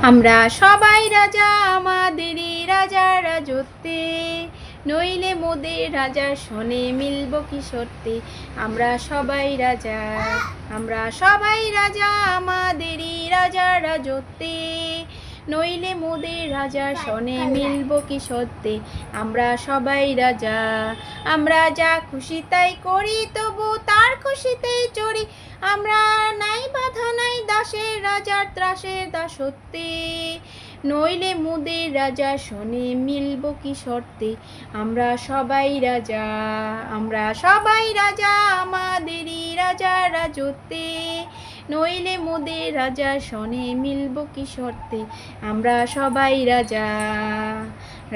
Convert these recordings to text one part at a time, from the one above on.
আমরা সবাই রাজা আমাদেরই রাজা রাজত্বে, নইলে মোদের রাজার শোনে মিলব কি সত্যি। আমরা সবাই রাজা, আমরা সবাই রাজা আমাদেরই রাজা রাজত্বে, নইলে মোদের রাজার শোনে মিলব কি সত্যি। আমরা সবাই রাজা, আমরা যা খুশি তাই করি, তবু তার খুশিতেই চড়ি। আমরা নাই বাধা নাই দাসের রাজার ত্রাসের দাসত্বে, নইলে মোদের রাজা শোনে মিলব কি শর্তে। আমরা সবাই রাজা, আমরা সবাই রাজা আমাদেরই রাজা রাজত্বে, নইলে মোদের রাজা শোনে মিলব কি শর্তে। আমরা সবাই রাজা,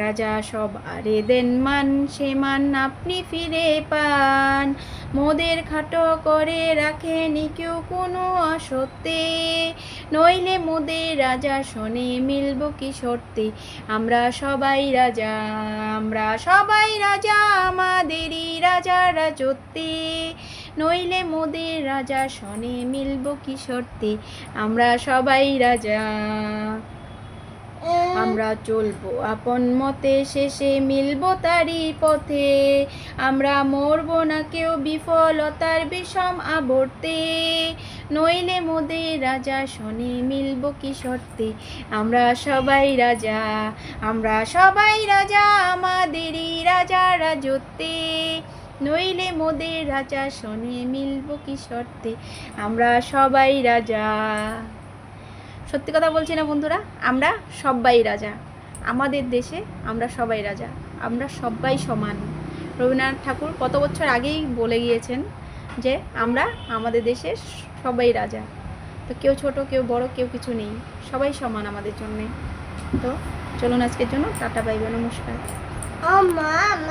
রাজা সবারে দেন মান, সে মান আপনি ফিরে পান। মোদের খাটো করে রাখেনি কেউ কোনো অসত্যে, নইলে মোদের রাজা শোনে মিলব কি শর্তে। আমরা সবাই রাজা, আমরা সবাই রাজা আমাদেরই রাজা রাজত্বে, নইলে মোদের রাজা শোনে মিলব কি শর্তে। আমরা সবাই রাজা, আমরা চলবো আপন মতে, শেষে মিলবো তারই পথে। আমরা মরবো না কেউ বিফলতার বিষম আবর্তে, নইলে মোদের রাজা শোনে মিলব কি শর্তে। আমরা সবাই রাজা, আমরা সবাই রাজা আমাদেরই রাজা রাজত্বে, নইলে মোদের রাজা শোনে মিলব কি শর্তে। আমরা সবাই রাজা। সত্যি কথা বলছি না বন্ধুরা, আমরা সবাই রাজা। আমাদের দেশে আমরা সবাই রাজা, আমরা সবাই সমান। রবীন্দ্রনাথ ঠাকুর কত বছর আগেই বলে গিয়েছেন যে আমরা আমাদের দেশের সবাই রাজা। তো কেউ ছোট কেউ বড় কেউ কিছু নেই, সবাই সমান আমাদের জন্যে। তো চলুন আজকের জন্য টাটা, বাই বাই, নমস্কার।